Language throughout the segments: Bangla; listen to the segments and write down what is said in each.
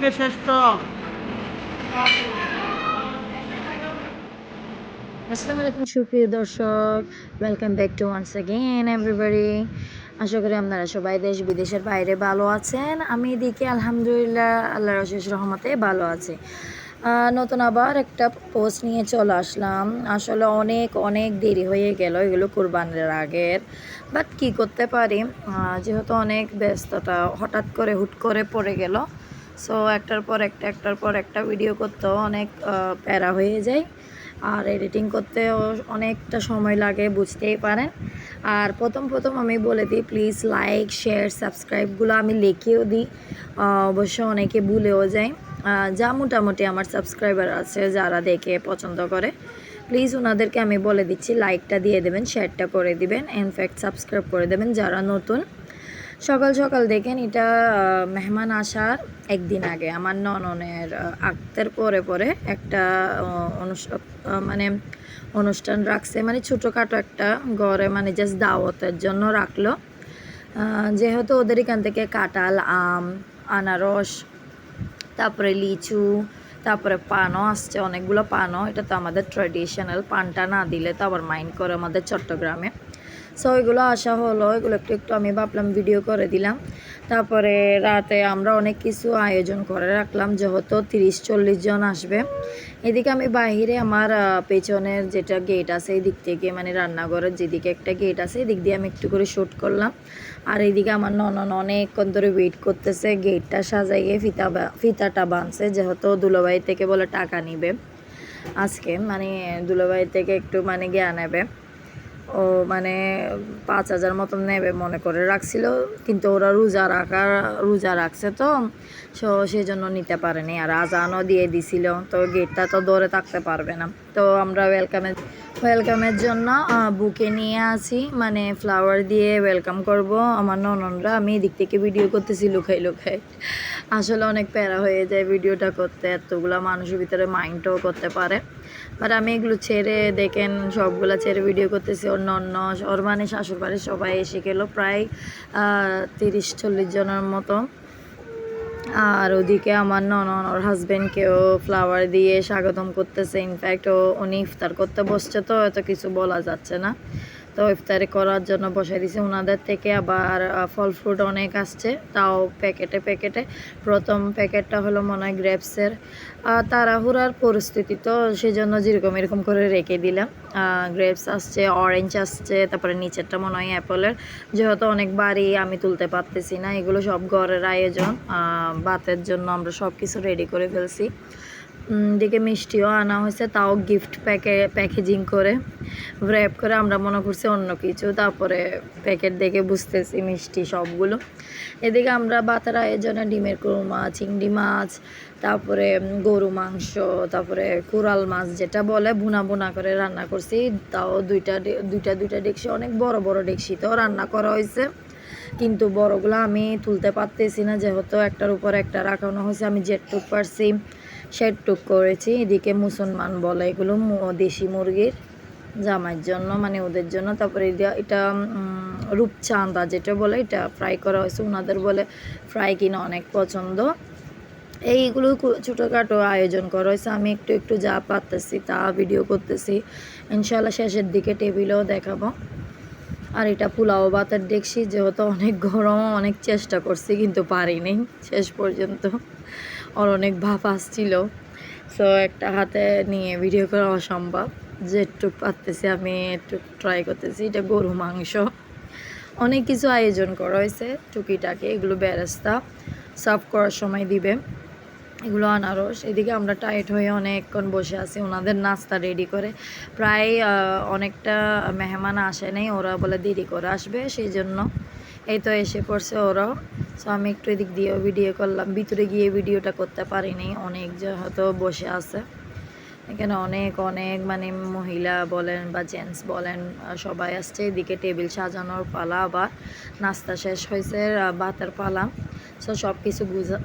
শেষ তো। আসসালামু আলাইকুম সুপ্রিয় দর্শক, welcome back to once again everybody. আশা করি আপনারা সবাই দেশ বিদেশের বাইরে ভালো আছেন। আমি এদিকে আলহামদুলিল্লাহ আল্লাহর অশেষ রহমতে ভালো আছি। নতুন আবার একটা পোস্ট নিয়ে চলে আসলাম। আসলে অনেক অনেক দেরি হয়ে গেল এগুলো কুরবানির আগের, বাট কি করতে পারি, যেহেতু অনেক ব্যস্ততা হঠাৎ করে হুট করে পড়ে গেল। সো একটার পর একটা ভিডিও করতেও অনেক প্যারা হয়ে যায়, আর এডিটিং করতেও অনেকটা সময় লাগে, বুঝতেই পারেন। আর প্রথম আমি বলে দিই, প্লিজ লাইক শেয়ার সাবস্ক্রাইবগুলো আমি লিখেও দিই, অবশ্য অনেকে ভুলেও যায়। যা মোটামুটি আমার সাবস্ক্রাইবার আছে যারা দেখে পছন্দ করে, প্লিজ ওনাদেরকে আমি বলে দিচ্ছি লাইকটা দিয়ে দেবেন, শেয়ারটা করে দিবেন, ইনফ্যাক্ট সাবস্ক্রাইব করে দেবেন যারা নতুন। সকাল সকাল দেখেন, এটা মেহমান আসার একদিন আগে আমার নননের আক্তের পরে পরে একটা মানে অনুষ্ঠান রাখছে, মানে ছোটোখাটো একটা ঘরে, মানে জাস্ট দাওয়াতের জন্য রাখলো। যেহেতু ওদের এখান থেকে কাঁঠাল, আম, আনারস, তারপরে লিচু, তারপরে পানও আসছে, অনেকগুলো পানও। এটা তো আমাদের ট্র্যাডিশনাল, পানটা না দিলে তো আবার মাইন্ড করে আমাদের চট্টগ্রামে। সো এগুলো আসা হলো, এগুলো একটু একটু আমি ভাবলাম ভিডিও করে দিলাম। তারপরে রাতে আমরা অনেক কিছু আয়োজন করে রাখলাম, যেহেতু 30-40 জন আসবে। এদিকে আমি বাহিরে আমার পেছনের যেটা গেট আছে এই দিক থেকে, মানে রান্নাঘরের যেদিকে একটা গেট আছে এদিক দিয়ে আমি একটু করে শ্যুট করলাম। আর এইদিকে আমার ননন অনেকক্ষণ ধরে ওয়েট করতেছে, গেটটা সাজাইয়ে ফিতাটা বাঁধছে, যেহেতু দুলাভাই থেকে বলে টাকা নিবে আজকে, মানে দুলাভাই থেকে একটু মানে জ্ঞান নেবে ও, মানে 5,000 মতন নেবে মনে করে রাখছিল, কিন্তু ওরা রোজা রাখছে তো, সেই জন্য নিতে পারেনি। আর আজানও দিয়ে দিছিল, তো গেটটা তো ধরে থাকতে পারবে না। তো আমরা ওয়েলকামের জন্য বুকে নিয়ে আসি, মানে ফ্লাওয়ার দিয়ে ওয়েলকাম করব আমার নননরা। আমি এদিক থেকে ভিডিও করতেছি লুকাই লুকাই, আসলে অনেক প্যারা হয়ে যায় ভিডিওটা করতে, এতগুলো মানুষের ভিতরে মাইন্ডও করতে পারে। বাট আমি এগুলো ছেড়ে দেখেন, সবগুলো ছেড়ে ভিডিও করতেছি। ওর মানে শাশুড় বাড়ির সবাই এসে গেলো, প্রায় 30-40 জনের মতো। আর ওদিকে আমার ননদ ওর হাজব্যান্ডকেও ফ্লাওয়ার দিয়ে স্বাগতম করতেছে। ইনফ্যাক্ট উনি ইফতার করতে বসছে, তো এত কিছু বলা যাচ্ছে না, তো ইফতারি করার জন্য বসাই দিছে। ওনাদের থেকে আবার ফল ফ্রুট অনেক আসছে, তাও প্যাকেটে প্যাকেটে। প্রথম প্যাকেটটা হলো মনে হয় গ্রেপসের। তাড়াহুড়ার পরিস্থিতি, তো সেজন্য যেরকম এরকম করে রেখে দিলাম। গ্রেপস আসছে, অরেঞ্জ আসছে, তারপরে নিচেরটা মনে হয় অ্যাপেলের। যেহেতু অনেক বাড়ি আমি তুলতে পারতেছি না, এগুলো সব ঘরের আয়োজন, ভাতের জন্য আমরা সব কিছু রেডি করে ফেলছি। দিকে মিষ্টিও আনা হয়েছে, তাও গিফট প্যাকেজিং করে র্যাপ করে। আমরা মনে করছি অন্য কিছু, তারপরে প্যাকেট দেখে বুঝতেছি মিষ্টি সবগুলো। এদিকে আমরা ভাতের আয়োজনে ডিমের কোরমা, চিংড়ি মাছ, তারপরে গরু মাংস, তারপরে কোরাল মাছ যেটা বলে ভুনা ভুনা করে রান্না করছি। তাও দুইটা ডেকচি, অনেক বড় বড় ডেকচিতেও রান্না করা হয়েছে, কিন্তু বড়গুলো আমি তুলতে পারতেছি না, যেহেতু একটার উপর একটা রাখানো হয়েছে। আমি যেটুক পারছি সেটুক করেছি। এদিকে মুসলমান বলে এগুলো দেশি মুরগির জামাইয়ের জন্য, মানে ওদের জন্য। তারপরে এটা রূপচাঁদা যেটা বলে, এটা ফ্রাই করা হয়েছে। ওনাদের বলে ফ্রাই কিনা অনেক পছন্দ। এইগুলো ছোটোখাটো আয়োজন করা হয়েছে, আমি একটু একটু যা পারতেছি তা ভিডিও করতেছি। ইনশাল্লাহ শেষের দিকে টেবিলেও দেখাবো। আর এটা পোলাও ভাতের ডেকচি, যেহেতু অনেক গরম, অনেক চেষ্টা করছি কিন্তু পারিনি শেষ পর্যন্ত, ওর অনেক ভাপ আসছিল। সো একটা হাতে নিয়ে ভিডিও করা অসম্ভব, যেটুক পারতেছি আমি একটু ট্রাই করতেছি। এটা গরু মাংস, অনেক কিছু আয়োজন করা হয়েছে টুকিটাকি। এগুলো বেরেস্তা সার্ভ করার সময় দিবে, এগুলো আনারস। এদিকে আমরা টাইট হয়ে অনেকক্ষণ বসে আছি, ওনাদের নাস্তা রেডি করে। প্রায় অনেকটা মেহমান আসে নাই, ওরা বলে দেরি করে আসবে, সেই জন্য এই তো এসে পড়ছে ওরাও। সো আমি একটু এদিক দিয়েও ভিডিও করলাম, ভিতরে গিয়ে ভিডিওটা করতে পারিনি, অনেক হয়তো বসে আছে এখানে, অনেক অনেক মানে মহিলা বলেন বা জেন্টস বলেন সবাই আসছে। এদিকে টেবিল সাজানোর পালা, আবার নাস্তা শেষ হয়েছে, ভাতের পালা। সো সব কিছু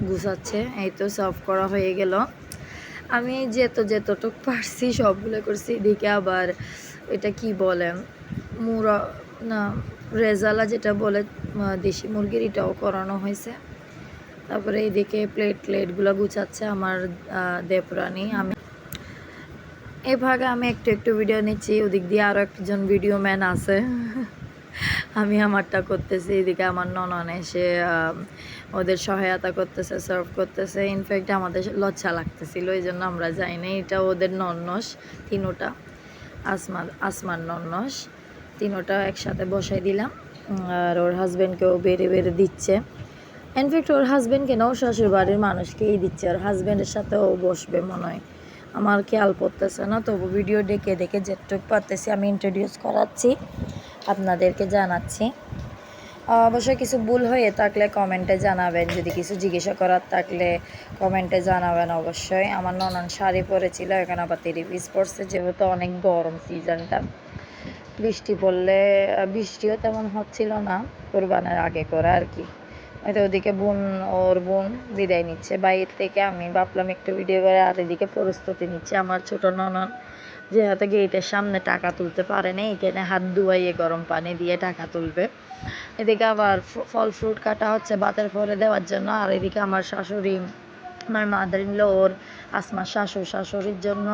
গুছাচ্ছে, এই তো সার্ভ করা হয়ে গেল। আমি যেতটুক পারছি সবগুলো করছি। এদিকে আবার এটা কি বলে, মুরা না রেজালা যেটা বলে দেশি মুরগির, এটাও করানো হয়েছে। তারপরে এইদিকে প্লেটগুলো গুছাচ্ছে আমার দেবরানী। আমি এই ভাগে আমি একটু একটু ভিডিও নিচ্ছি, ওদিক দিয়ে আরও একজন ভিডিও ম্যান আছে। আমি আমারটা করতেছি, এদিকে আমার ননন এসে ওদের সহায়তা করতেছে, সার্ভ করতেছে। ইনফ্যাক্ট আমাদের লজ্জা লাগতেছিল, এই জন্য আমরা যাই না। এটা ওদের নন্নস তিনোটা, আসমার নন্নস তিনোটা একসাথে বসাই দিলাম। আর ওর হাজব্যান্ডকেও বেড়ে বেড়ে দিচ্ছে। ইনফ্যাক্ট ওর হাজব্যান্ডকে না, ওর শ্বশুর বাড়ির মানুষকেই দিচ্ছে। ওর হাজব্যান্ডের সাথেও বসবে মনে হয়, আমার খেয়াল পড়তেছে না। তবু ভিডিও দেখে দেখে যেটুক পারতেছি আমি ইন্ট্রোডিউস করাচ্ছি, আপনাদেরকে জানাচ্ছি। অবশ্যই কিছু ভুল হয়ে থাকলে কমেন্টে জানাবেন, যদি কিছু জিজ্ঞাসা করার থাকলে কমেন্টে জানাবেন অবশ্যই। আমার ননন শাড়ি পরেছিল, এখন আবার 3 পিস পরছে, যেহেতু অনেক গরম সিজনটা। বৃষ্টি পড়লে, বৃষ্টিও তেমন হচ্ছিল না কোরবানের আগে করে আর কি। হয়তো ওদিকে ওর বোন বিদায় নিচ্ছে বাইরে থেকে। আমি ভাবলাম একটু ভিডিও করে, আর এদিকে প্রস্তুতি নিচ্ছে আমার ছোট ননন, যেহেতু গেটের সামনে টাকা তুলতে পারে না, এখানে হাত ধুয়াইয়ে গরম পানি দিয়ে টাকা তুলবে। এদিকে আবার ফল ফ্রুট কাটা হচ্ছে ভাতের পরে দেওয়ার জন্য। আর এদিকে আমার শাশুড়ি, আমার মাদার ইন ল, ওর আসমার শাশুড়ির জন্য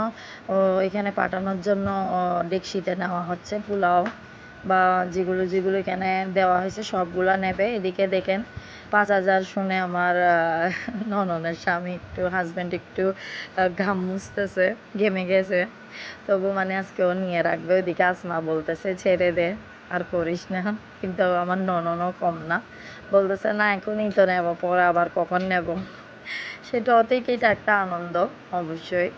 এখানে পাঠানোর জন্য ডেকসিতে নেওয়া হচ্ছে পোলাও বা যেগুলো এখানে দেওয়া হয়েছে সবগুলা নেবে। এদিকে দেখেন 5,000 শুনে আমার নননের স্বামী হাজব্যান্ড একটু ঘাম মুছতেছে, ঘেমে গেছে। তবু মানে আজকে ও নিয়ে রাখবে। ওইদিকে আসমা বলতেছে ছেড়ে দে, আর করিস না। কিন্তু আমার নননও কম না, বলতেছে না এখনই তো নেব, পরে আবার কখন নেব। সেটা অতেই এটা একটা আনন্দ অবশ্যই।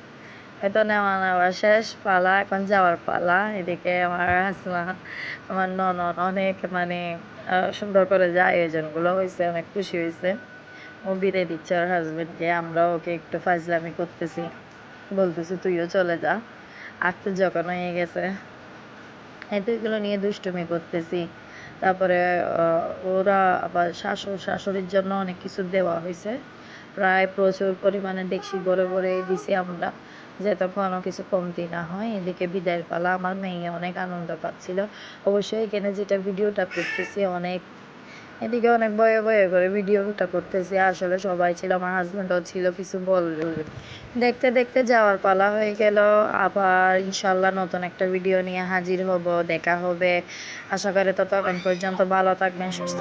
হয়তো নেওয়া শেষ, পালা এখন যাওয়ার পালা। এদিকে আমার আসমা, আমার ননদ অনেক মানে সুন্দর করে যে আয়োজনগুলো হয়েছে, অনেক খুশি হয়েছে। ও বিদায় দিচ্ছে ওর হাজবেন্ডকে, আমরা ওকে একটু ফাজলামি করতেছি, বলতেছি তুইও চলে যা, আর তো যখন হয়ে গেছে। এই তো এগুলো নিয়ে দুষ্টুমি করতেছি। তারপরে ওরা আবার শাশুড়ির জন্য অনেক কিছু দেওয়া হয়েছে, প্রায় প্রচুর পরিমাণে ডেকসি ভরে ভরে দিছি আমরা, যাতে কোনো কিছু কমতি না হয়। এদিকে বিদায়ের পালা, আমার মেয়ে অনেক আনন্দ পাচ্ছিল। অবশ্যই এখানে যেটা ভিডিওটা করতেছি অনেক, এদিকে অনেক ভয়ে ভয়ে করে ভিডিওটা করতেছি। আসলে সবাই ছিল, আমার হাজব্যান্ডও ছিল, কিছু বলবে। দেখতে দেখতে যাওয়ার পালা হয়ে গেল। আবার ইনশাল্লাহ নতুন একটা ভিডিও নিয়ে হাজির হব, দেখা হবে। আশা করি ততক্ষণ পর্যন্ত ভালো থাকবেন, সুস্থ